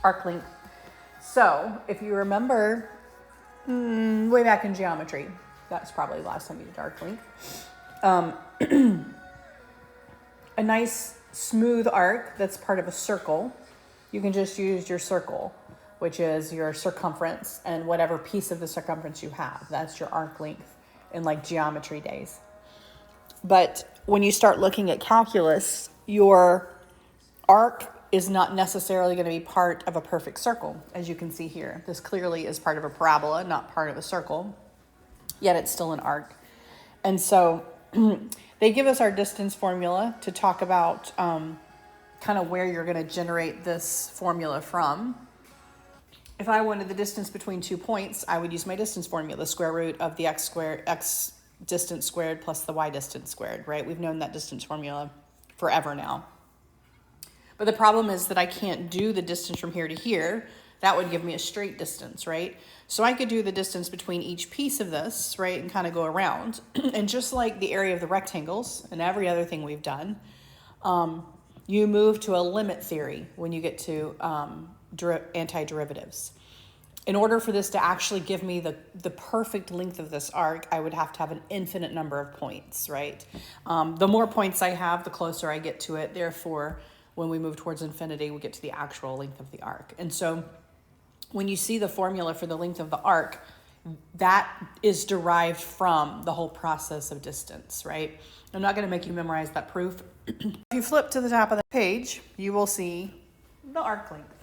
arc length. So if you remember way back in geometry, that's probably the last time you did arc length. A nice smooth arc that's part of a circle, you can just use your circle, which is your circumference and whatever piece of the circumference you have. That's your arc length in like geometry days. But when you start looking at calculus, your arc is not necessarily going to be part of a perfect circle, as you can see here. This clearly is part of a parabola, not part of a circle, yet it's still an arc. And so they give us our distance formula to talk about kind of where you're going to generate this formula from. If I wanted the distance between 2 points, I would use my distance formula, the square root of the x distance squared plus the y distance squared, right? We've known that distance formula forever now. But the problem is that I can't do the distance from here to here. That would give me a straight distance, right? So I could do the distance between each piece of this, right, and kind of go around. And just like the area of the rectangles and every other thing we've done, you move to a limit theory when you get to antiderivatives. In order for this to actually give me the perfect length of this arc, I would have to have an infinite number of points, right? The more points I have, the closer I get to it. Therefore, when we move towards infinity, we get to the actual length of the arc. And so when you see the formula for the length of the arc, that is derived from the whole process of distance, right? I'm not going to make you memorize that proof. If you flip to the top of the page, you will see the arc length.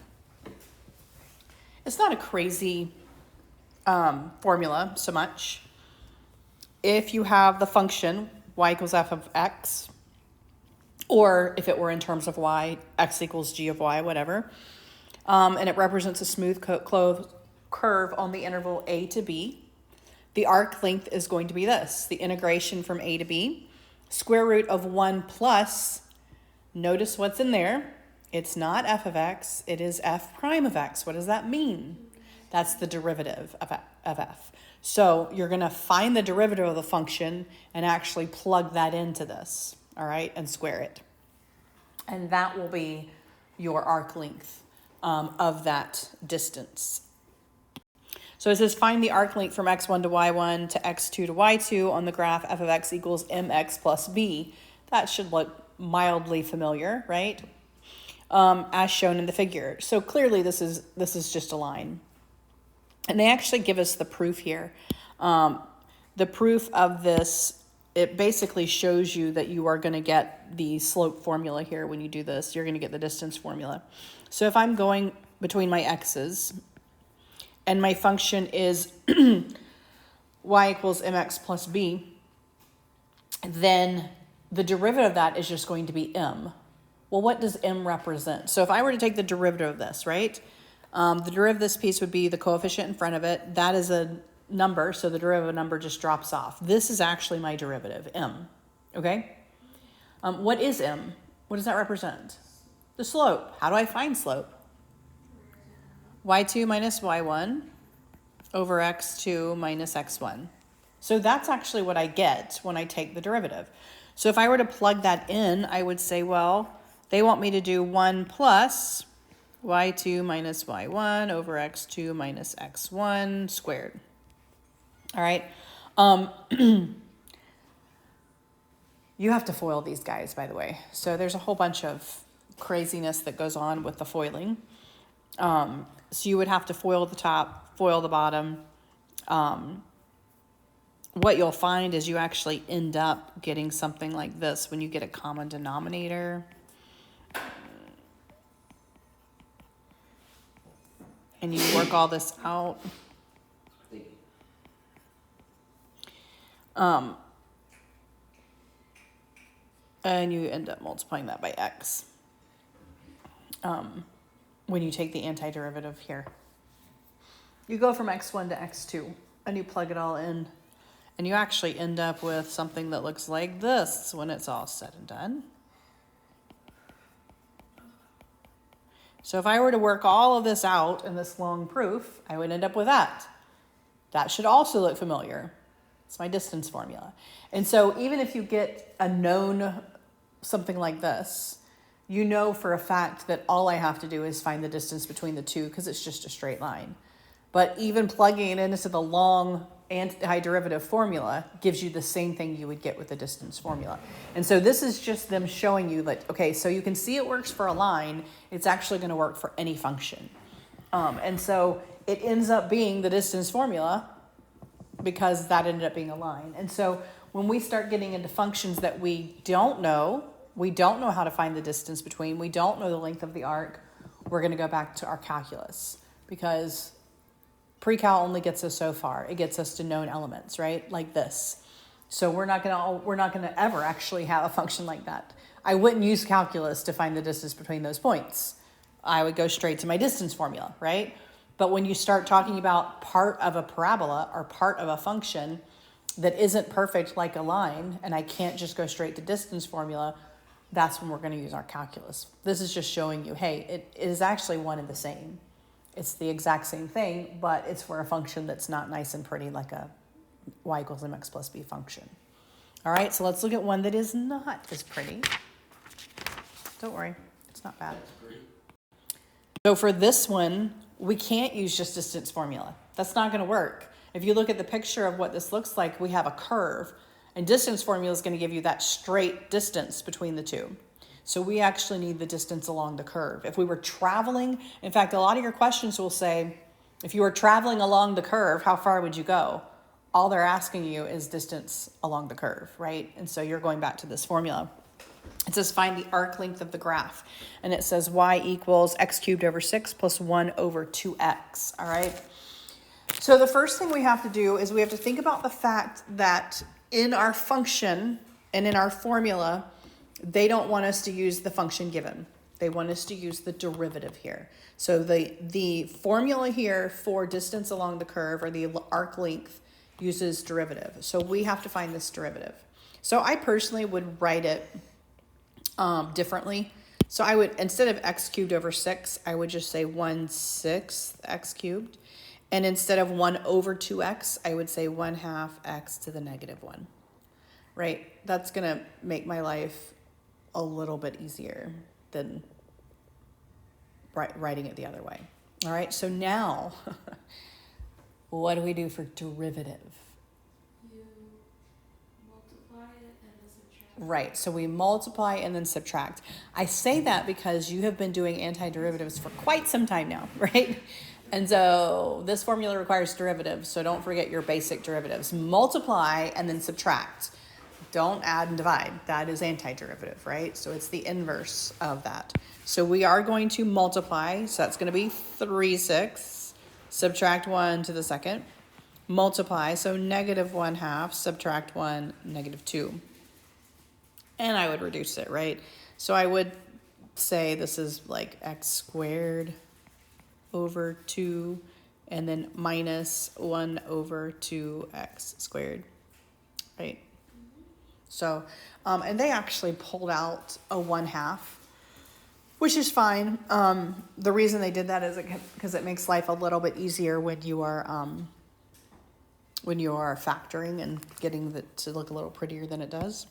It's not a crazy formula so much. If you have the function y equals f of x, or if it were in terms of y, x equals g of y, whatever, and it represents a smooth curve on the interval a to b, the arc length is going to be this, the integration from a to b, square root of 1 plus, notice what's in there. It's not f of x, it is f prime of x. What does that mean? That's the derivative of f. So you're going to find the derivative of the function and actually plug that into this, all right, and square it. And that will be your arc length of that distance. So it says find the arc length from x1 to y1 to x2 to y2 on the graph f of x equals mx plus b. That should look mildly familiar, right? As shown in the figure. So clearly this is just a line. And they actually give us the proof here. The proof of this, it basically shows you that you are going to get the slope formula here when you do this. You're going to get the distance formula. So if I'm going between my x's and my function is y equals mx plus b, then the derivative of that is just going to be m. Well, what does m represent? So if I were to take the derivative of this, right? The derivative of this piece would be the coefficient in front of it. That is a number, so the derivative of a number just drops off. This is actually my derivative, m, okay? What is m? What does that represent? The slope. How do I find slope? y2 minus y1 over x2 minus x1. So that's actually what I get when I take the derivative. So if I were to plug that in, I would say, well, they want me to do 1 plus y2 minus y1 over x2 minus x1 squared. All right. You have to FOIL these guys, by the way. So there's a whole bunch of craziness that goes on with the foiling. So you would have to FOIL the top, FOIL the bottom. What you'll find is you actually end up getting something like this when you get a common denominator. And you work all this out. And you end up multiplying that by x when you take the antiderivative here. You go from x1 to x2 and you plug it all in, and you actually end up with something that looks like this when it's all said and done. So if I were to work all of this out in this long proof, I would end up with that. That should also look familiar. It's my distance formula. And so even if you get a known something like this, you know for a fact that all I have to do is find the distance between the two because it's just a straight line. But even plugging it into the long antiderivative formula gives you the same thing you would get with the distance formula. And so this is just them showing you that, okay, so you can see it works for a line. It's actually going to work for any function. And so it ends up being the distance formula because that ended up being a line. And so when we start getting into functions that we don't know how to find the distance between, we don't know the length of the arc, we're going to go back to our calculus because pre-cal only gets us so far. It gets us to known elements, right? Like this. So we're not gonna ever actually have a function like that. I wouldn't use calculus to find the distance between those points. I would go straight to my distance formula, right? But when you start talking about part of a parabola or part of a function that isn't perfect like a line, and I can't just go straight to distance formula, that's when we're going to use our calculus. This is just showing you, hey, it is actually one and the same. It's the exact same thing, but it's for a function that's not nice and pretty like a y equals mx plus b function. All right, so let's look at one that is not as pretty. Don't worry, it's not bad. So for this one, we can't use just distance formula. That's not going to work. If you look at the picture of what this looks like, we have a curve, and distance formula is going to give you that straight distance between the two. So we actually need the distance along the curve. If we were traveling, in fact, a lot of your questions will say, if you were traveling along the curve, how far would you go? All they're asking you is distance along the curve, right? And so you're going back to this formula. It says find the arc length of the graph. And it says y equals x cubed over 6 plus 1 over 2x, all right? So the first thing we have to do is we have to think about the fact that in our function and in our formula, they don't want us to use the function given. They want us to use the derivative here. So the formula here for distance along the curve or the arc length uses derivative. So we have to find this derivative. So I personally would write it differently. So I would, instead of x cubed over 6, I would just say 1/6 x cubed. And instead of 1 over 2x, I would say 1/2 x to the negative 1. Right? That's going to make my life a little bit easier than writing it the other way. All right, so now, what do we do for derivative? You multiply it and then subtract. Right, so we multiply and then subtract. I say that because you have been doing antiderivatives for quite some time now, right? And so this formula requires derivatives, so don't forget your basic derivatives. Multiply and then subtract. Don't add and divide. That is antiderivative, right? So it's the inverse of that. So we are going to multiply. So that's going to be 3/6. Subtract 1 to the second. Multiply. So negative 1/2. Subtract 1, negative 2. And I would reduce it, right? So I would say this is like x squared over 2 and then minus 1 over 2x squared, right? So, and they actually pulled out a 1/2, which is fine. The reason they did that is because it makes life a little bit easier when you are factoring and getting it to look a little prettier than it does.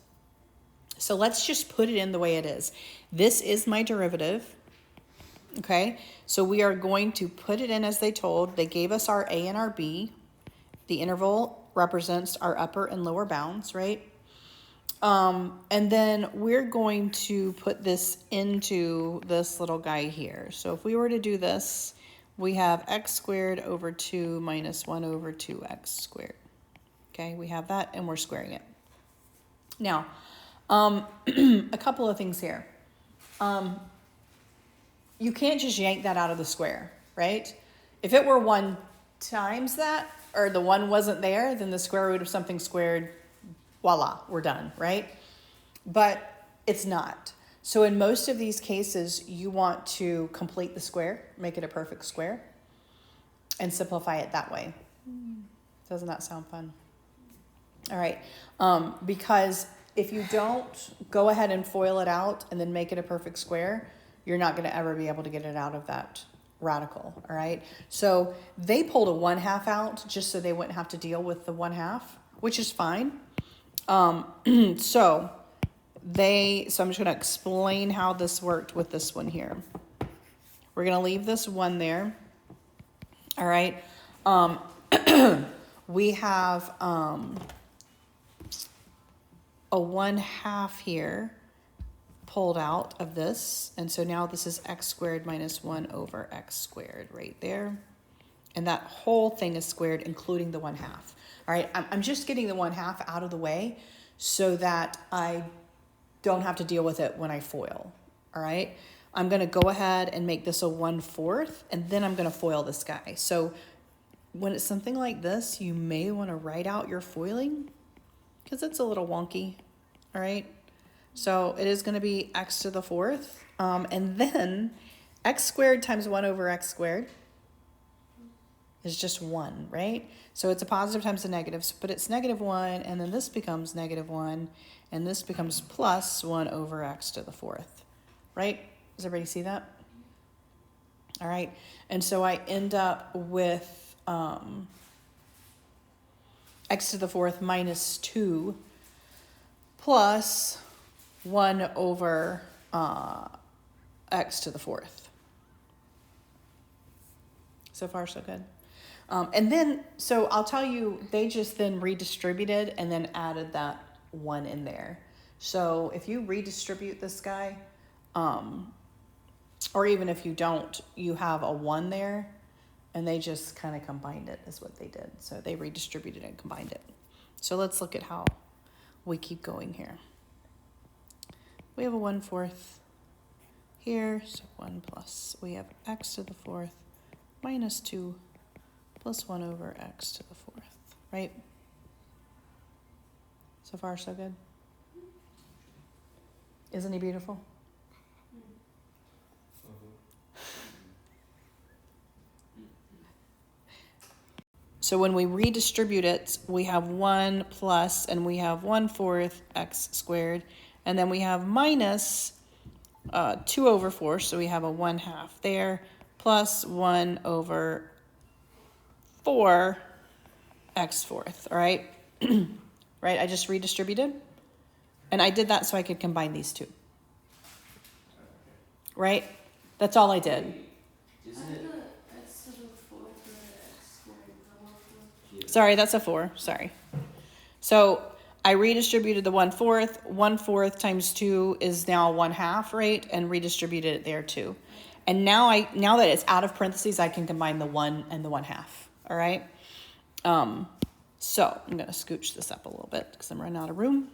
So let's just put it in the way it is. This is my derivative. Okay, so we are going to put it in as they told. They gave us our a and our b. The interval represents our upper and lower bounds, right? And then we're going to put this into this little guy here. So if we were to do this, we have x squared over 2 minus 1 over 2x squared. Okay, we have that and we're squaring it. Now, a couple of things here. You can't just yank that out of the square, right? If it were 1 times that, or the 1 wasn't there, then the square root of something squared, voila, we're done, right? But it's not. So in most of these cases, you want to complete the square, make it a perfect square, and simplify it that way. Doesn't that sound fun? All right, because if you don't go ahead and FOIL it out and then make it a perfect square, you're not going to ever be able to get it out of that radical, all right? So they pulled a 1/2 out just so they wouldn't have to deal with the 1/2, which is fine. So so I'm just going to explain how this worked with this one here. We're going to leave this 1 there. All right. We have a 1/2 here pulled out of this. And so now this is x squared minus 1 over x squared right there. And that whole thing is squared, including the 1/2. All right, I'm just getting the 1/2 out of the way so that I don't have to deal with it when I FOIL. All right, I'm going to go ahead and make this a 1/4, and then I'm going to FOIL this guy. So when it's something like this, you may want to write out your foiling because it's a little wonky. All right, so it is going to be x to the 4th, and then x squared times 1 over x squared is just 1, right? So it's a positive times a negative, but it's -1, and then this becomes -1, and this becomes plus 1 over x to the 4th, right? Does everybody see that? All right, and so I end up with x to the 4th minus 2 plus 1 over x to the 4th. So far, so good. And then, so I'll tell you, they just then redistributed and then added that 1 in there. So if you redistribute this guy, or even if you don't, you have a 1 there, and they just kind of combined it is what they did. So they redistributed and combined it. So let's look at how we keep going here. We have a 1/4 here, so 1 plus. We have x to the 4th minus 2 plus 1 over x to the 4th, right? So far, so good. Isn't he beautiful? So when we redistribute it, we have 1 plus, and we have 1/4 x squared, and then we have minus 2 over 4, so we have a 1/2 there, plus 1 over 4 x 4th, all right? Right, I just redistributed, and I did that so I could combine these two, right? That's all I did. Sorry, that's a 4, sorry. So I redistributed the 1/4. 1/4 times 2 is now 1/2, right? And redistributed it there too. And now that it's out of parentheses, I can combine the 1 and the 1/2, all right? So I'm gonna scooch this up a little bit because I'm running out of room.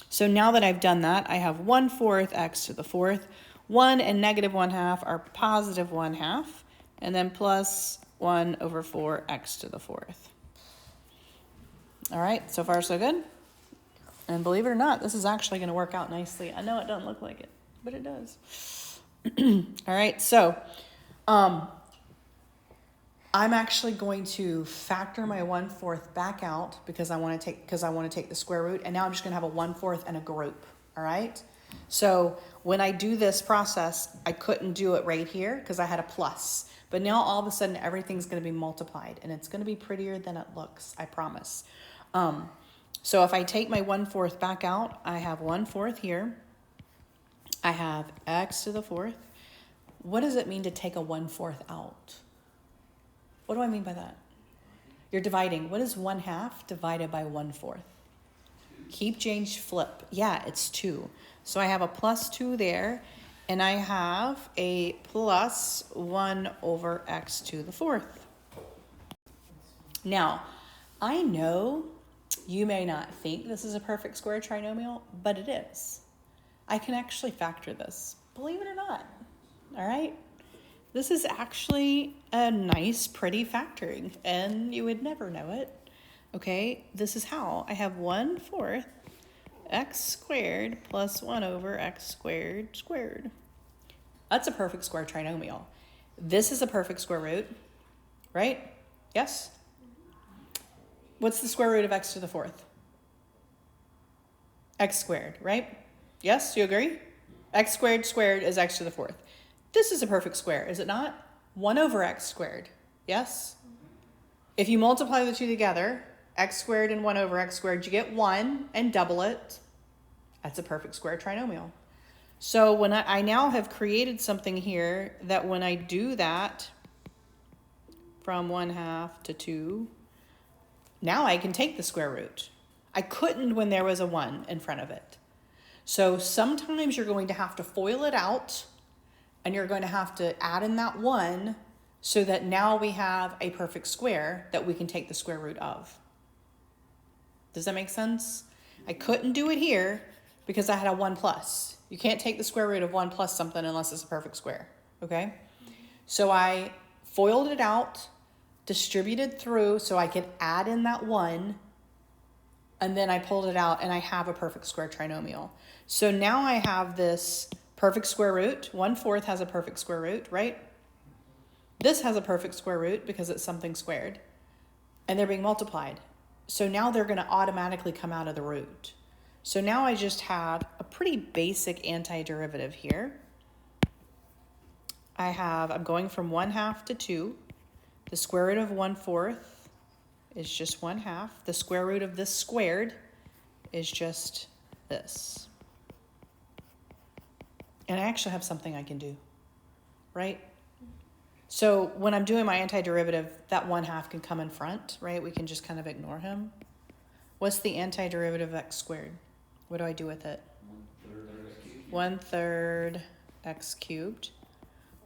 So now that I've done that, I have 1/4 x to the 4th. 1 and negative 1/2 are positive 1/2, and then plus 1 over 4 x to the 4th. All right, so far so good. And believe it or not, this is actually going to work out nicely. I know it doesn't look like it, but it does. All right, so I'm actually going to factor my 1/4 back out because I want to take the square root, and now I'm just going to have a 1/4 and a group. All right. So when I do this process, I couldn't do it right here because I had a plus. But now all of a sudden everything's going to be multiplied, and it's going to be prettier than it looks, I promise. So if I take my 1/4 back out, I have 1/4 here. I have x to the 4th. What does it mean to take a 1/4 out? What do I mean by that? You're dividing. What is 1/2 divided by 1/4? Keep, change, flip. Yeah, it's 2. So I have a plus 2 there, and I have a plus 1 over x to the 4th. Now, I know you may not think this is a perfect square trinomial, but it is. I can actually factor this, believe it or not. All right? This is actually a nice, pretty factoring, and you would never know it. Okay, this is how. I have 1/4 x squared plus 1 over x squared squared. That's a perfect square trinomial. This is a perfect square root, right? Yes? What's the square root of x to the 4th? X squared, right? Yes, you agree? X squared squared is x to the 4th. This is a perfect square, is it not? 1 over x squared, yes? If you multiply the two together, x squared and 1 over x squared, you get 1 and double it. That's a perfect square trinomial. So when I now have created something here that when I do that from 1/2 to 2, now I can take the square root. I couldn't when there was a 1 in front of it. So sometimes you're going to have to FOIL it out, and you're going to have to add in that 1 so that now we have a perfect square that we can take the square root of. Does that make sense? I couldn't do it here because I had a 1 plus. You can't take the square root of 1 plus something unless it's a perfect square, okay? So I FOILed it out, distributed through so I could add in that 1, and then I pulled it out and I have a perfect square trinomial. So now I have this perfect square root. 1/4 has a perfect square root, right? This has a perfect square root because it's something squared, and they're being multiplied. So now they're going to automatically come out of the root. So now I just have a pretty basic antiderivative here. I'm going from 1/2 to 2. The square root of 1/4 is just 1/2. The square root of this squared is just this. And I actually have something I can do, right? So when I'm doing my antiderivative, that 1/2 can come in front, right? We can just kind of ignore him. What's the antiderivative of x squared? What do I do with it? 1/3 x cubed.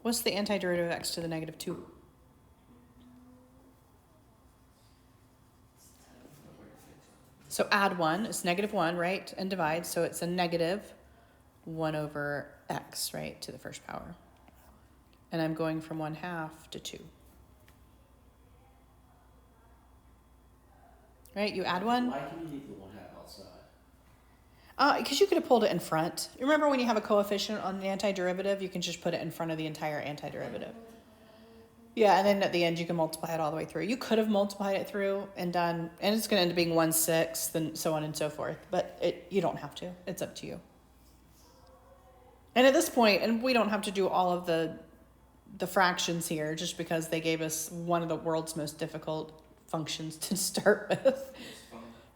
What's the antiderivative of x to the negative 2? So add 1, it's -1, right? And divide, so it's a negative 1 over x, right, to the first power. And I'm going from 1/2 to 2. Right, you add 1. Why can you leave the 1/2 outside? Because you could have pulled it in front. Remember when you have a coefficient on the antiderivative, you can just put it in front of the entire antiderivative. Yeah, and then at the end you can multiply it all the way through. You could have multiplied it through and done, and it's going to end up being 1/6, and so on and so forth. But you don't have to. It's up to you. And at this point, and we don't have to do all of the fractions here, just because they gave us one of the world's most difficult functions to start with.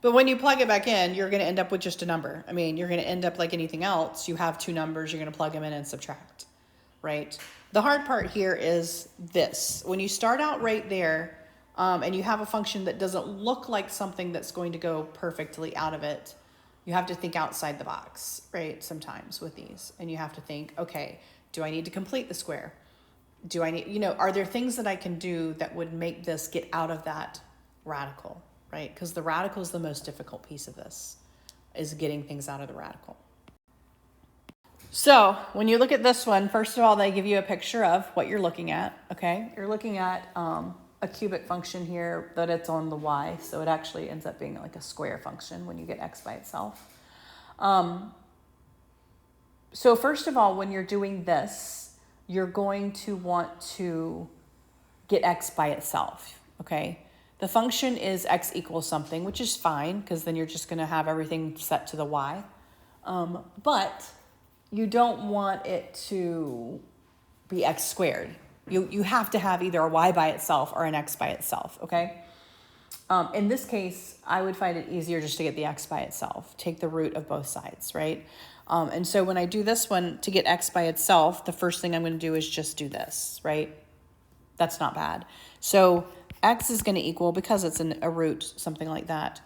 But when you plug it back in, you're going to end up with just a number. I mean, you're going to end up like anything else. You have two numbers. You're going to plug them in and subtract, right? The hard part here is this. When you start out right there and you have a function that doesn't look like something that's going to go perfectly out of it, you have to think outside the box, right, sometimes with these. And you have to think, okay, do I need to complete the square? Do I need, are there things that I can do that would make this get out of that radical, right? Because the radical is the most difficult piece of this, is getting things out of the radical. So when you look at this one, first of all, they give you a picture of what you're looking at, okay? You're looking at a cubic function here, but it's on the y, so it actually ends up being like a square function when you get x by itself. So first of all, when you're doing this, you're going to want to get x by itself, okay? The function is x equals something, which is fine, because then you're just going to have everything set to the y. But you don't want it to be x squared. You have to have either a y by itself or an x by itself, okay? In this case, I would find it easier just to get the x by itself. Take the root of both sides, right? And so when I do this one to get x by itself, the first thing I'm going to do is just do this, right? That's not bad. So x is going to equal, because it's a root, something like that.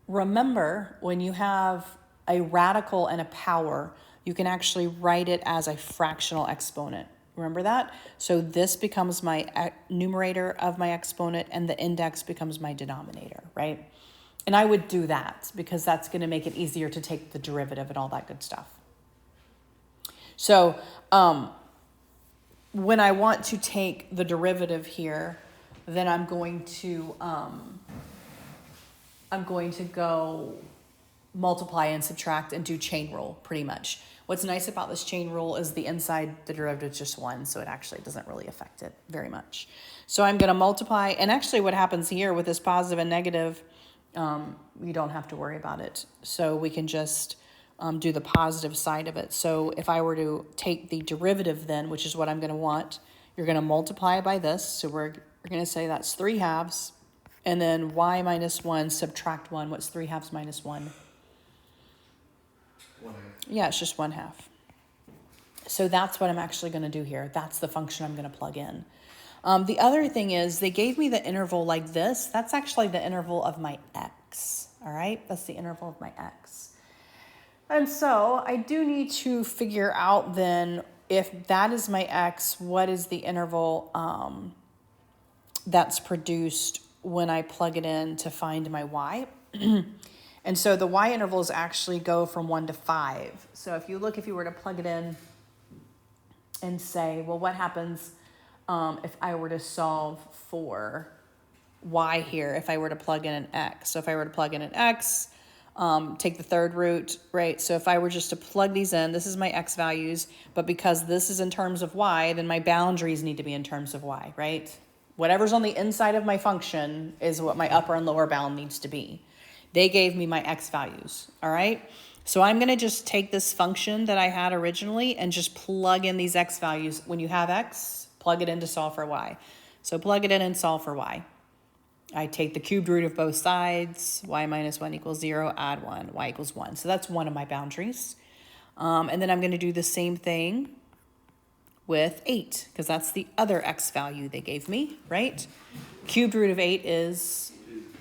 Remember, when you have a radical and a power, you can actually write it as a fractional exponent. Remember that? So this becomes my numerator of my exponent, and the index becomes my denominator, right? And I would do that because that's going to make it easier to take the derivative and all that good stuff. So when I want to take the derivative here, then I'm going to go multiply and subtract and do chain rule pretty much. What's nice about this chain rule is the inside, the derivative is just 1, so it actually doesn't really affect it very much. So I'm going to multiply, and actually what happens here with this positive and negative, you don't have to worry about it. So we can just do the positive side of it. So if I were to take the derivative then, which is what I'm going to want, you're going to multiply by this. So we're going to say that's 3/2, and then y minus 1 subtract 1. What's 3/2 minus 1? 1/2. Yeah, it's just 1/2. So that's what I'm actually going to do here. That's the function I'm going to plug in. The other thing is they gave me the interval like this. That's actually the interval of my x. All right, that's the interval of my x. And so I do need to figure out then, if that is my x, what is the interval that's produced when I plug it in to find my y. And so the y intervals actually go from 1 to 5. So if you were to plug it in and say, well, what happens if I were to solve for y here, if I were to plug in an x? So if I were to plug in an x, take the third root, right? So if I were just to plug these in, this is my x values, but because this is in terms of y, then my boundaries need to be in terms of y, right? Whatever's on the inside of my function is what my upper and lower bound needs to be. They gave me my x values, all right? So I'm going to just take this function that I had originally and just plug in these x values. When you have x, plug it in to solve for y. So plug it in and solve for y. I take the cubed root of both sides, y minus 1 equals 0, add 1, y equals 1. So that's one of my boundaries. And then I'm going to do the same thing with 8, because that's the other x value they gave me, right? Cubed root of 8 is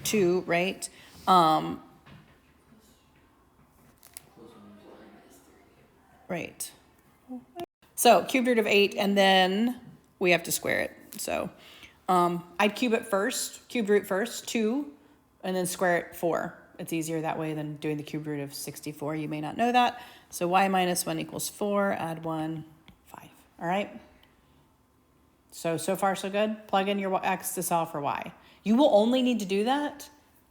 2, right? Right. So cubed root of 8, and then we have to square it. So I'd cube it first, cubed root first, 2, and then square it 4. It's easier that way than doing the cubed root of 64. You may not know that. So y minus 1 equals 4, add 1, 5. All right? So far so good. Plug in your x to solve for y. You will only need to do that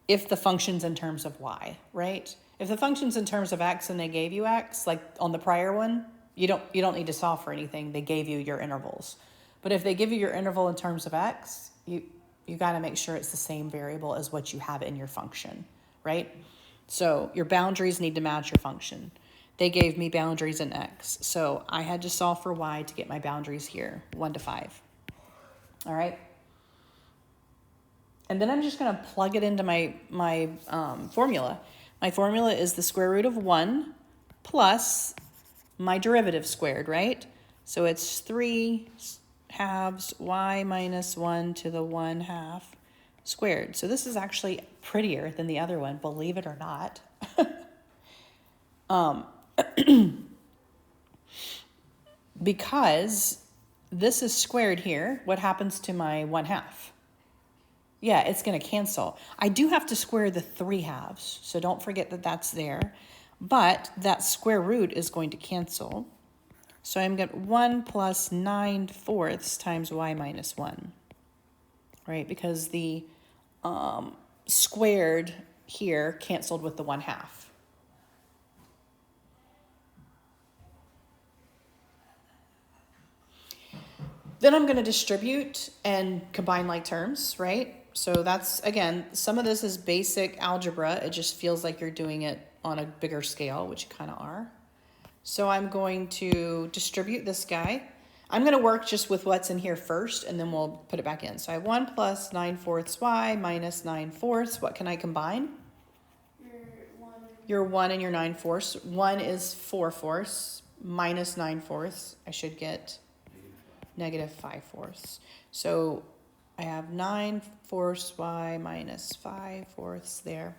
if the function's in terms of y, right? If the function's in terms of x and they gave you x, like on the prior one, you don't need to solve for anything. They gave you your intervals. But if they give you your interval in terms of x, you got to make sure it's the same variable as what you have in your function, right? So your boundaries need to match your function. They gave me boundaries in x. So I had to solve for y to get my boundaries here, 1 to 5. All right? And then I'm just going to plug it into my formula. My formula is the square root of 1 plus my derivative squared, right? So it's 3 halves y minus 1 to the 1/2 squared. So this is actually prettier than the other one, believe it or not. Because this is squared here, what happens to my 1/2? Yeah, it's going to cancel. I do have to square the 3 halves, so don't forget that that's there. But that square root is going to cancel. So I'm going to get 1 plus 9/4 times y minus 1, right? Because the squared here canceled with the 1/2. Then I'm going to distribute and combine like terms, right? So that's, again, some of this is basic algebra. It just feels like you're doing it on a bigger scale, which you kind of are. So I'm going to distribute this guy. I'm going to work just with what's in here first, and then we'll put it back in. So I have 1 plus 9/4 y minus 9/4. What can I combine? Your 1 and your 9/4. 1 is 4/4 minus 9/4. I should get negative 5/4. So I have 9/4 y minus 5/4 there.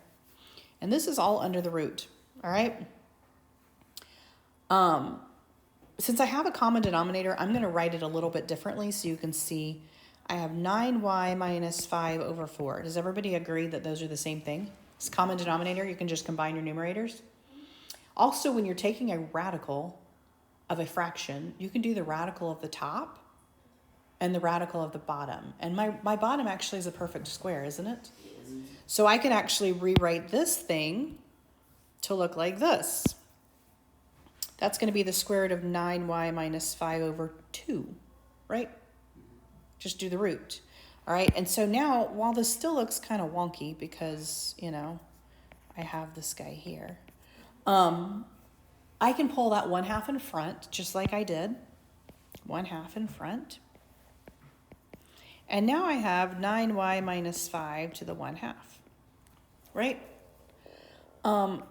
And this is all under the root, all right? Since I have a common denominator, I'm going to write it a little bit differently so you can see I have 9y minus 5/4. Does everybody agree that those are the same thing? It's common denominator. You can just combine your numerators. Also, when you're taking a radical of a fraction, you can do the radical of the top and the radical of the bottom. And my bottom actually is a perfect square, isn't it? So I can actually rewrite this thing to look like this. That's going to be the square root of 9y minus 5/2, right? Just do the root. All right, and so now, while this still looks kind of wonky because, I have this guy here, I can pull that 1/2 in front, just like I did. 1/2 in front. And now I have 9y minus 5 to the 1/2, right?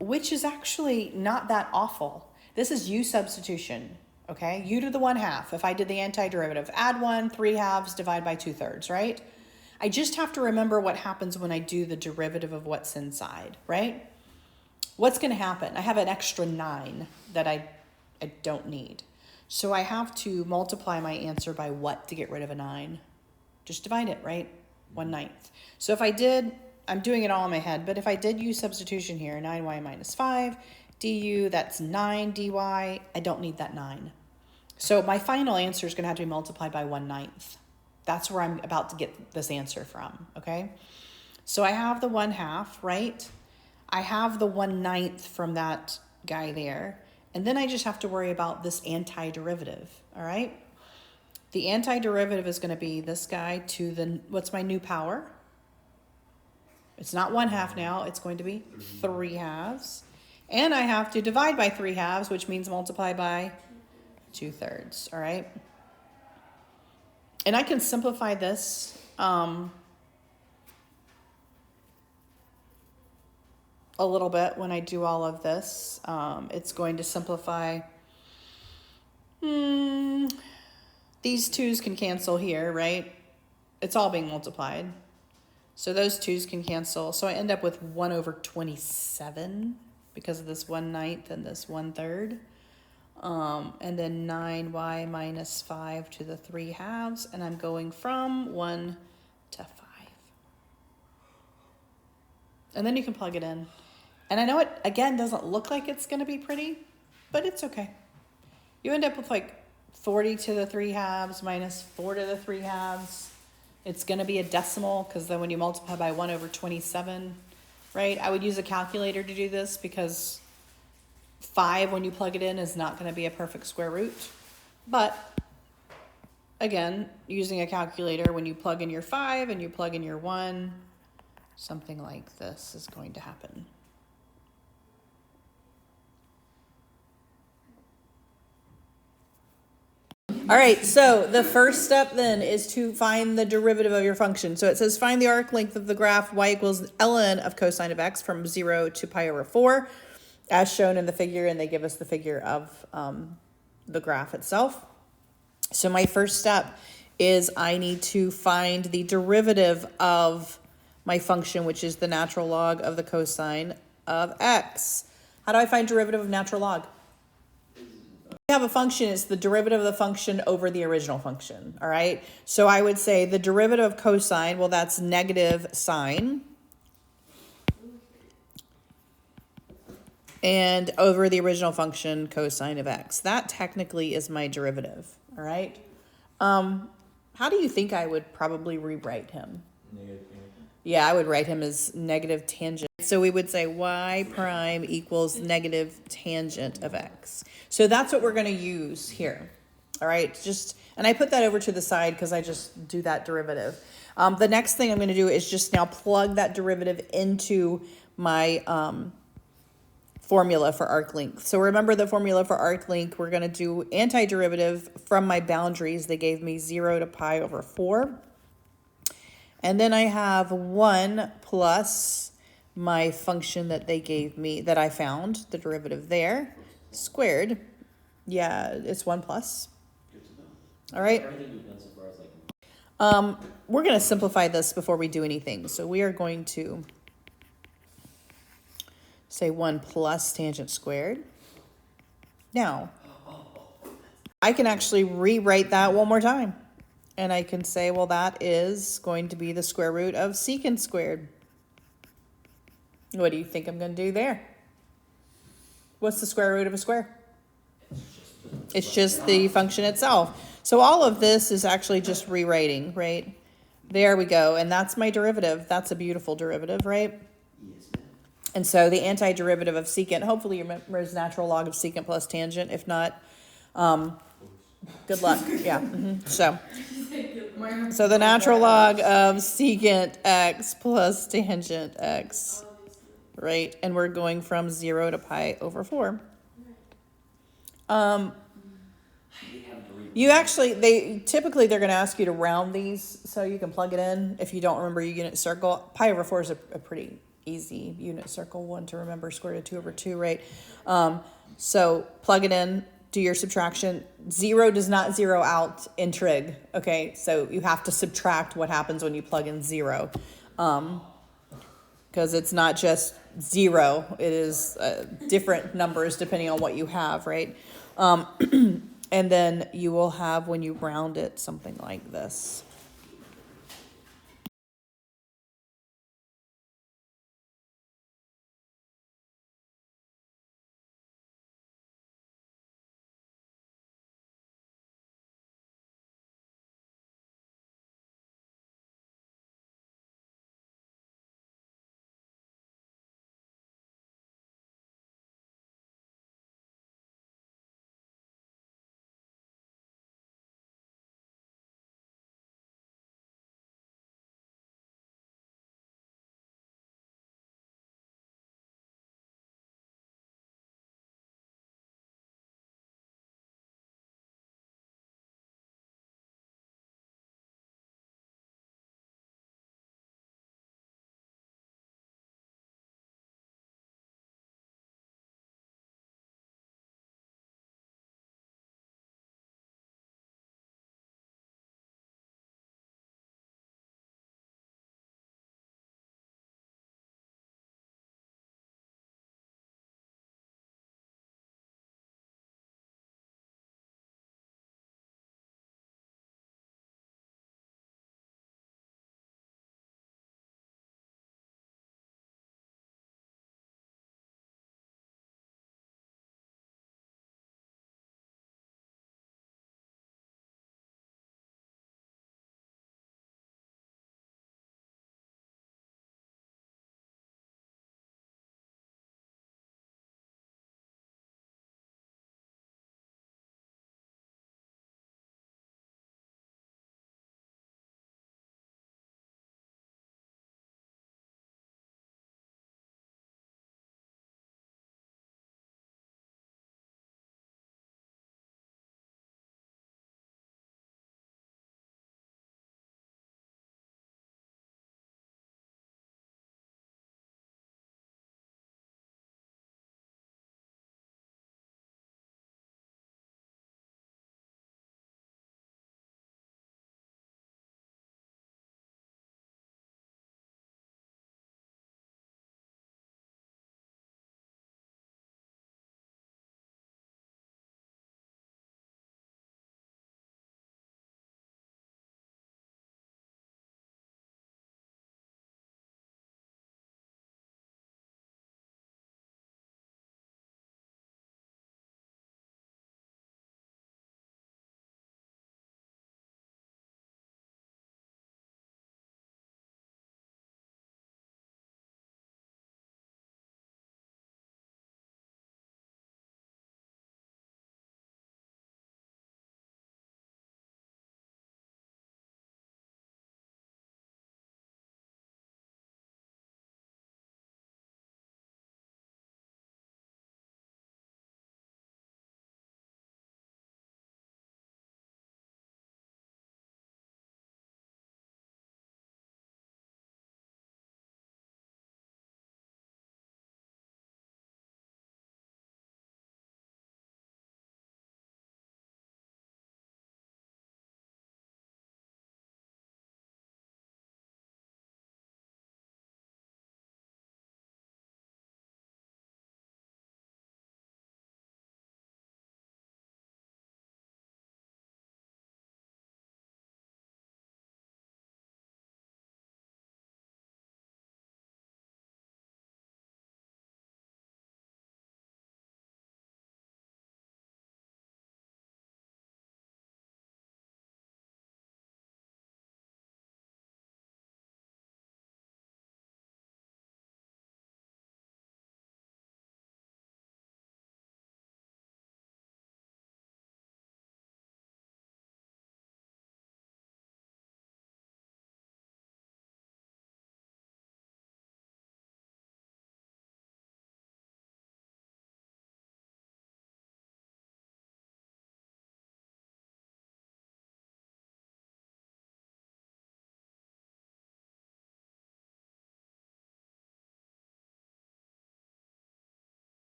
Which is actually not that awful. This is u substitution, okay? U to the 1/2. If I did the antiderivative, add 1, 3/2, divide by 2/3, right? I just have to remember what happens when I do the derivative of what's inside, right? What's going to happen? I have an extra 9 that I don't need. So I have to multiply my answer by what to get rid of a 9? Just divide it, right? 1/9. So if I did, I'm doing it all in my head, but if I did use substitution here, 9y minus 5 du, that's 9 dy, I don't need that 9. So my final answer is going to have to be multiplied by 1/9. That's where I'm about to get this answer from, okay? So I have the 1/2, right? I have the 1/9 from that guy there. And then I just have to worry about this antiderivative, all right? The antiderivative is going to be this guy to the, what's my new power? It's not 1/2 now, it's going to be 3/2. And I have to divide by 3/2, which means multiply by 2/3, all right? And I can simplify this a little bit when I do all of this. It's going to simplify. These 2's can cancel here, right? It's all being multiplied. So those 2's can cancel. So I end up with 1/27 because of this 1/9 and this 1/3. And then 9y minus 5 to the 3/2. And I'm going from 1 to 5. And then you can plug it in. And I know it, again, doesn't look like it's going to be pretty, but it's okay. You end up with like 40 to the 3/2 minus 4 to the 3/2. It's going to be a decimal because then when you multiply by 1/27, right? I would use a calculator to do this because 5, when you plug it in, is not going to be a perfect square root. But again, using a calculator, when you plug in your 5 and you plug in your 1, something like this is going to happen. All right, so the first step then is to find the derivative of your function. So it says find the arc length of the graph y equals ln of cosine of x from 0 to pi/4, as shown in the figure, and they give us the figure of the graph itself. So my first step is I need to find the derivative of my function, which is the natural log of the cosine of x. How do I find derivative of natural log? We have a function, it's the derivative of the function over the original function, all right? So I would say the derivative of cosine, well, that's negative sine. And over the original function, cosine of x. That technically is my derivative, all right? How do you think I would probably rewrite him? Negative tangent. Yeah, I would write him as negative tangent. So we would say y prime equals negative tangent of x. So that's what we're going to use here. All right, and I put that over to the side because I just do that derivative. The next thing I'm going to do is just now plug that derivative into my formula for arc length. So remember the formula for arc length, we're going to do antiderivative from my boundaries. They gave me 0 to pi/4. And then I have 1 plus my function that they gave me, that I found, the derivative there, squared. Yeah, it's 1 plus. Good to know. All right. Everything we've done so far is like. We're going to simplify this before we do anything. So we are going to say 1 plus tangent squared. Now, I can actually rewrite that one more time. And I can say, well, that is going to be the square root of secant squared. What do you think I'm going to do there? What's the square root of a square? It's just the function itself. So all of this is actually just rewriting, right? There we go. And that's my derivative. That's a beautiful derivative, right? Yes, ma'am. And so the antiderivative of secant, hopefully you remember, is natural log of secant plus tangent. If not, good luck. Yeah. So the natural log of secant x plus tangent x, right? And we're going from 0 to pi/4. You actually, they're going to ask you to round these so you can plug it in. If you don't remember your unit circle, pi/4 is a pretty easy unit circle one to remember, square root of 2/2, right? So plug it in, do your subtraction. 0 does not zero out in trig. Okay, so you have to subtract what happens when you plug in 0. Because it's not just 0, it is different numbers depending on what you have, right? And then you will have, when you round it, something like this.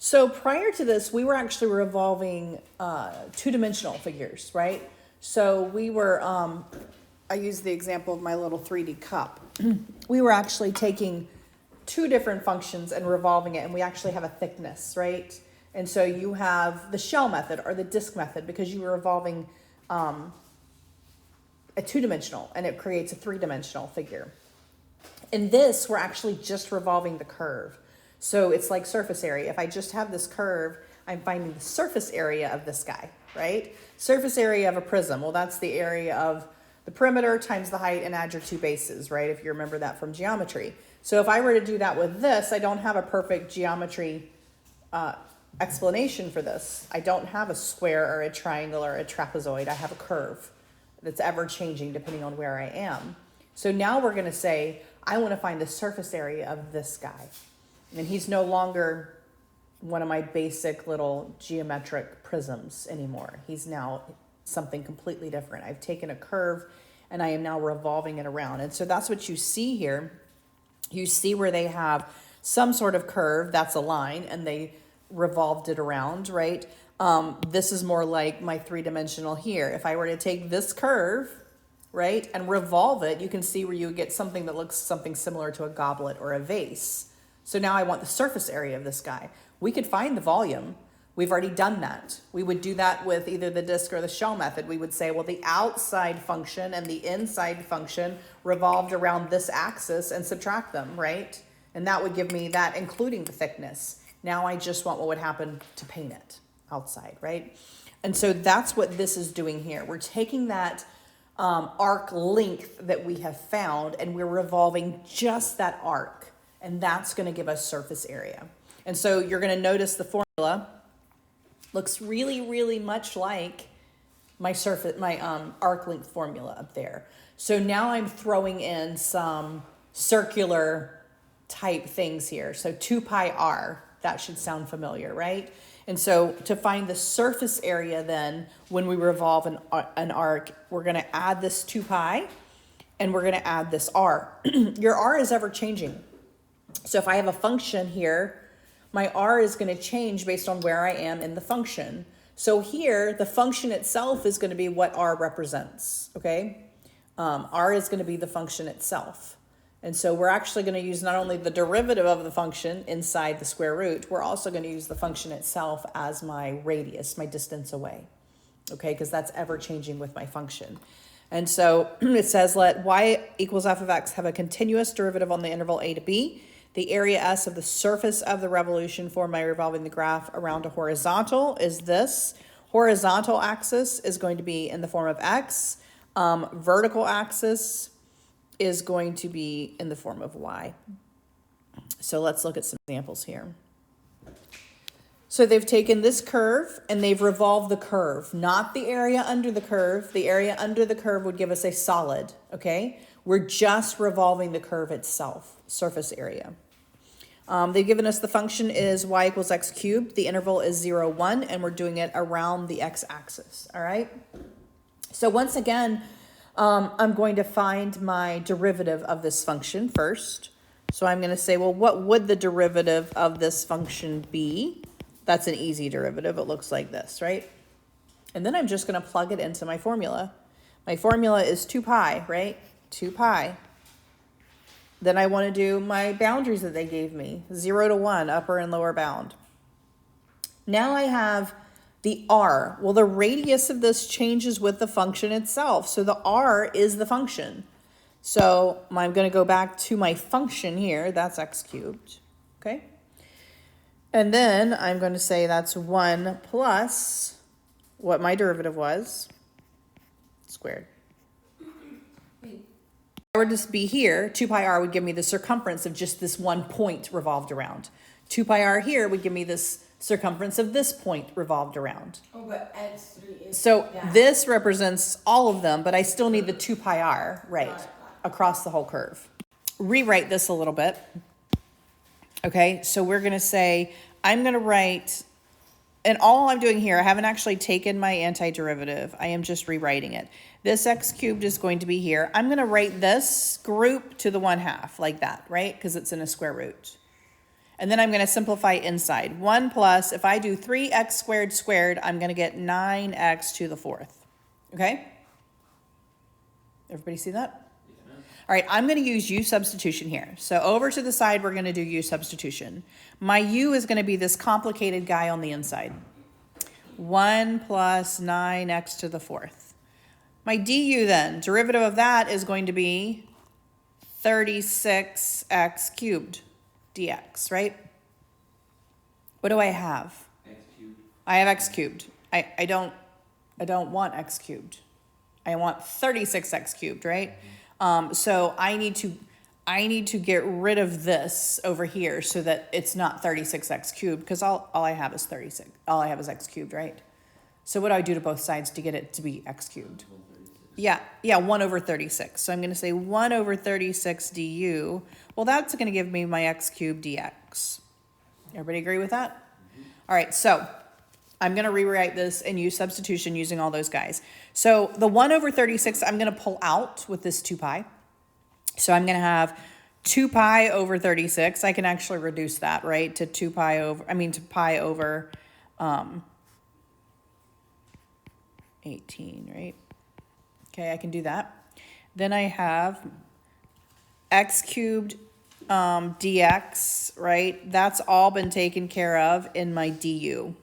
So prior to this, we were actually revolving two-dimensional figures, right? So we were, I use the example of my little 3D cup. We were actually taking two different functions and revolving it, and we actually have a thickness, right? And so you have the shell method or the disk method because you were revolving a two-dimensional, and it creates a three-dimensional figure. In this, we're actually just revolving the curve. So it's like surface area. If I just have this curve, I'm finding the surface area of this guy, right? Surface area of a prism. Well, that's the area of the perimeter times the height and add your two bases, right? If you remember that from geometry. So if I were to do that with this, I don't have a perfect geometry explanation for this. I don't have a square or a triangle or a trapezoid. I have a curve that's ever changing depending on where I am. So now we're going to say, I want to find the surface area of this guy. And he's no longer one of my basic little geometric prisms anymore. He's now something completely different. I've taken a curve and I am now revolving it around. And so that's what you see here. You see where they have some sort of curve, that's a line, and they revolved it around, right? This is more like my three-dimensional here. If I were to take this curve, right, and revolve it, you can see where you get something that looks something similar to a goblet or a vase. So now I want the surface area of this guy. We could find the volume. We've already done that. We would do that with either the disk or the shell method. We would say, well, the outside function and the inside function revolved around this axis and subtract them, right? And that would give me that, including the thickness. Now I just want what would happen to paint it outside, right? And so that's what this is doing here. We're taking that arc length that we have found and we're revolving just that arc. And that's going to give us surface area. And so you're going to notice the formula looks really, really much like my arc length formula up there. So now I'm throwing in some circular type things here. So 2 pi r, that should sound familiar, right? And so to find the surface area then, when we revolve an arc, we're going to add this 2 pi and we're going to add this r. Your r is ever changing. So if I have a function here, my r is going to change based on where I am in the function. So here, the function itself is going to be what r represents, okay? R is going to be the function itself. And so we're actually going to use not only the derivative of the function inside the square root, we're also going to use the function itself as my radius, my distance away, okay? Because that's ever changing with my function. And so it says, let y equals f of x have a continuous derivative on the interval a to b. The area S of the surface of the revolution formed by revolving the graph around a horizontal is this. Horizontal axis is going to be in the form of x. Vertical axis is going to be in the form of y. So let's look at some examples here. So they've taken this curve and they've revolved the curve, not the area under the curve. The area under the curve would give us a solid, okay? We're just revolving the curve itself, surface area. They've given us the function is y equals x cubed. The interval is 0, 1, and we're doing it around the x-axis, all right? So once again, I'm going to find my derivative of this function first. So I'm going to say, well, what would the derivative of this function be? That's an easy derivative. It looks like this, right? And then I'm just going to plug it into my formula. My formula is 2 pi, right? 2 pi. Then I want to do my boundaries that they gave me, 0 to 1, upper and lower bound. Now I have the r. Well, the radius of this changes with the function itself. So the r is the function. So I'm going to go back to my function here. That's x cubed, okay? And then I'm going to say that's 1 plus what my derivative was, squared. If I were to be here, 2 pi r would give me the circumference of just this one point revolved around. 2 pi r here would give me this circumference of this point revolved around. Oh, but x3 is... So yeah. this represents all of them, but I still need the 2 pi r, right, across the whole curve. Rewrite this a little bit. Okay, so we're going to say, I'm going to write, and all I'm doing here, I haven't actually taken my antiderivative. I am just rewriting it. This x cubed is going to be here. I'm going to write this group to the 1/2 like that, right? Because it's in a square root. And then I'm going to simplify inside. 1 plus, if I do 3x squared squared, I'm going to get 9x to the 4th. Okay? Everybody see that? Yeah. All right, I'm going to use u substitution here. So over to the side, we're going to do u substitution. My u is going to be this complicated guy on the inside. 1 plus 9x to the 4th. My du then, derivative of that is going to be 36x cubed dx, right? What do I have? X cubed. I have x cubed. I don't want x cubed. I want 36x cubed, right? So I need to get rid of this over here so that it's not 36x cubed, because all I have is 36. All I have is x cubed, right? So what do I do to both sides to get it to be x cubed? 136. Yeah, 1 over 36. So I'm going to say 1 over 36 du. Well, that's going to give me my x cubed dx. Everybody agree with that? All right, so I'm going to rewrite this and use substitution using all those guys. So the 1 over 36, I'm going to pull out with this 2 pi. So I'm going to have 2 pi over 36. I can actually reduce that, right, to to pi over 18, right? Okay, I can do that. Then I have x cubed dx, right? That's all been taken care of in my du,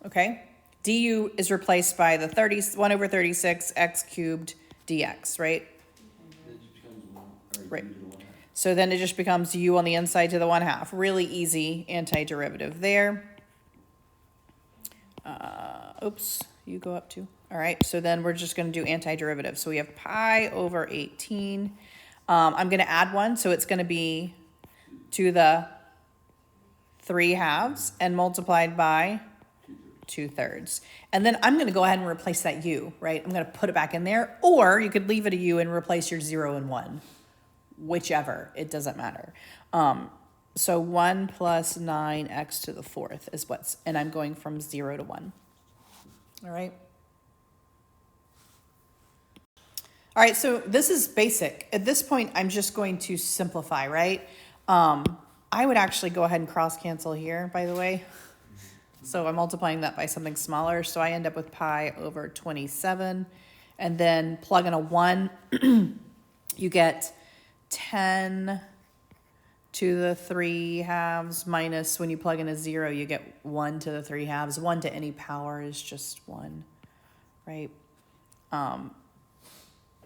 okay? Du is replaced by the 1 over 36 x cubed dx, right? That just becomes 1, or Right. u to the 1/2. So then it just becomes u on the inside to the 1/2. Really easy antiderivative there. Oops, you go up too. All right, so then we're just going to do antiderivative. So we have pi over 18. I'm going to add 1, so it's going to be to the 3/2 and multiplied by 2/3. And then I'm going to go ahead and replace that u, right? I'm going to put it back in there, or you could leave it a u and replace your 0 and 1. Whichever, it doesn't matter. So 1 plus 9x to the 4th is and I'm going from 0 to 1. All right. All right, so this is basic. At this point, I'm just going to simplify, right? I would actually go ahead and cross cancel here, by the way. So I'm multiplying that by something smaller. So I end up with pi over 27. And then plug in a 1, you get 10 to the 3/2 minus, when you plug in a 0, you get 1 to the 3/2. 1 to any power is just 1, right?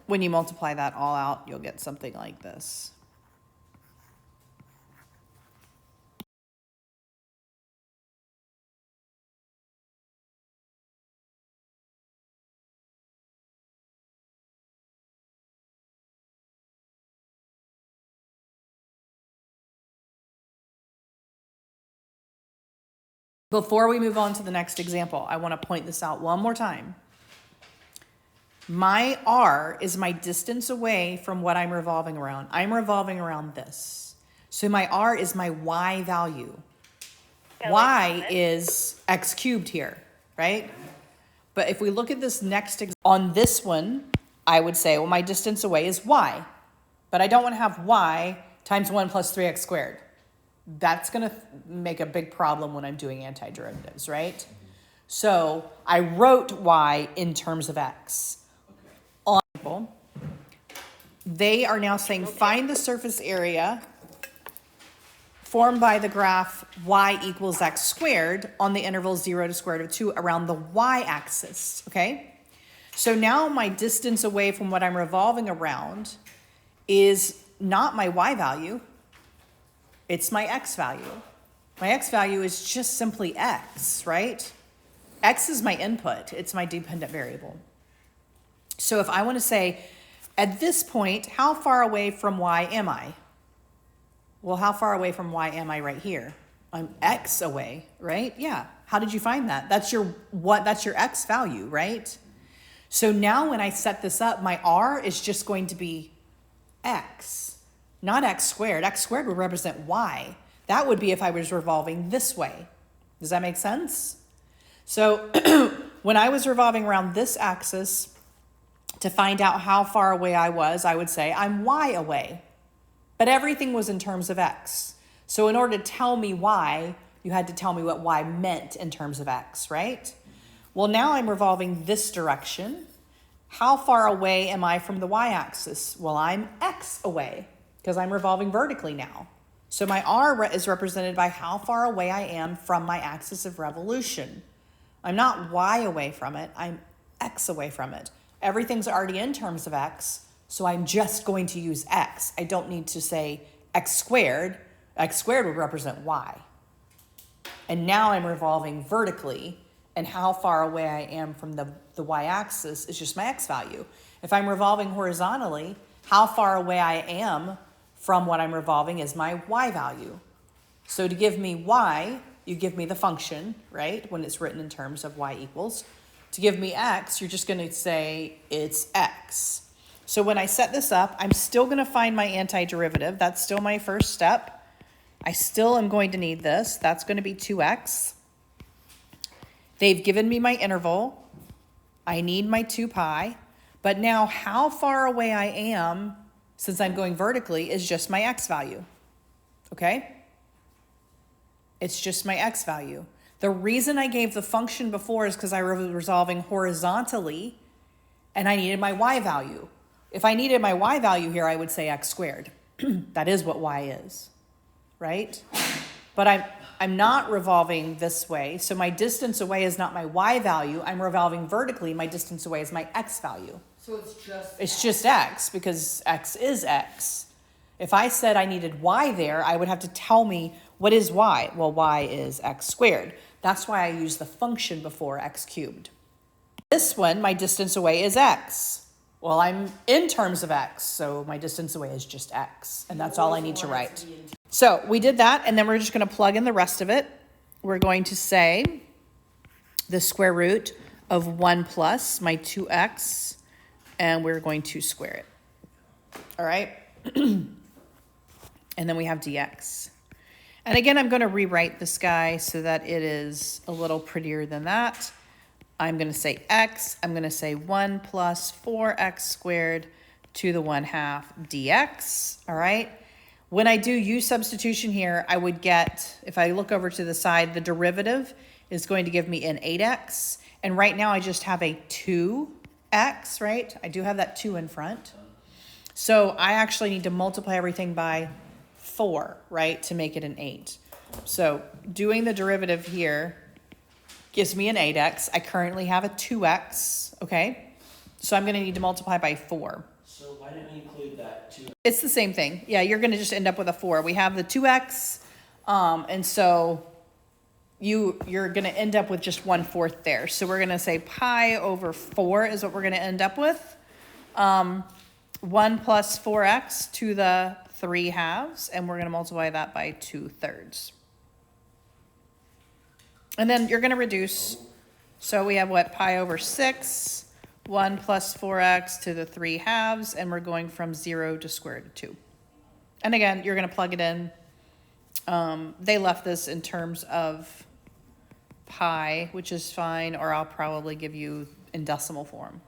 When you multiply that all out, you'll get something like this. Before we move on to the next example, I want to point this out one more time. My r is my distance away from what I'm revolving around. I'm revolving around this. So my r is my y value. Y is x cubed here, right? But if we look at this next, on this one, I would say, well, my distance away is y. But I don't want to have y times 1 plus 3x squared. That's going to make a big problem when I'm doing antiderivatives, right? So I wrote y in terms of x. On they are now saying find the surface area formed by the graph y equals x squared on the interval 0 to square root of 2 around the y-axis, okay? So now my distance away from what I'm revolving around is not my y value, it's my x value. My x value is just simply x, right? X is my input, it's my dependent variable. So if I want to say, at this point, how far away from y am I? Well, how far away from y am I right here? I'm x away, right? Yeah. How did you find that? That's your x value, right? So now when I set this up, my r is just going to be x, not x squared. X squared would represent y. That would be if I was revolving this way. Does that make sense? So when I was revolving around this axis, to find out how far away I would say I'm y away. But everything was in terms of x. So in order to tell me y, you had to tell me what y meant in terms of x, right? Well, now I'm revolving this direction. How far away am I from the y-axis? Well, I'm x away because I'm revolving vertically now. So my r is represented by how far away I am from my axis of revolution. I'm not y away from it, I'm x away from it. Everything's already in terms of x, so I'm just going to use x. I don't need to say x squared. X squared would represent y. And now I'm revolving vertically, and how far away I am from the y-axis is just my x value. If I'm revolving horizontally, how far away I am from what I'm revolving is my y value. So to give me y, you give me the function, right, when it's written in terms of y equals. To give me x, you're just going to say it's x. So when I set this up, I'm still going to find my antiderivative. That's still my first step. I still am going to need this. That's going to be 2x. They've given me my interval. I need my 2 pi. But now how far away I am, since I'm going vertically, is just my x value. Okay? It's just my x value. The reason I gave the function before is because I was resolving horizontally, and I needed my y value. If I needed my y value here, I would say x squared. That is what y is, right? But I'm not revolving this way, so my distance away is not my y value. I'm revolving vertically. My distance away is my x value. So it's just x, because x is x. If I said I needed y there, I would have to tell me, what is y? Well, y is x squared. That's why I used the function before x cubed. This one, my distance away is x. Well, I'm in terms of x, so my distance away is just x, and that's all I need to write. So we did that, and then we're just going to plug in the rest of it. We're going to say the square root of 1 plus my 2x, and we're going to square it. All right? And then we have dx. And again, I'm going to rewrite this guy so that it is a little prettier than that. I'm going to say x. I'm going to say 1 plus 4x squared to the 1/2 dx. All right? When I do u substitution here, I would get, if I look over to the side, the derivative is going to give me an 8x. And right now I just have a 2x, right? I do have that 2 in front. So I actually need to multiply everything by 4, right, to make it an 8. So doing the derivative here gives me an 8x. I currently have a 2x, okay? So I'm going to need to multiply by 4. So why didn't we include that 2? It's the same thing. Yeah, you're going to just end up with a 4. We have the 2x, and so you're going to end up with just 1/4 there. So we're going to say pi over 4 is what we're going to end up with. 1 plus 4x to the 3/2, and we're going to multiply that by 2/3. And then you're going to reduce. So we have what? Pi over 6, 1 plus 4x to the 3/2, and we're going from 0 to square root of 2. And again, you're going to plug it in. They left this in terms of pi, which is fine, or I'll probably give you in decimal form.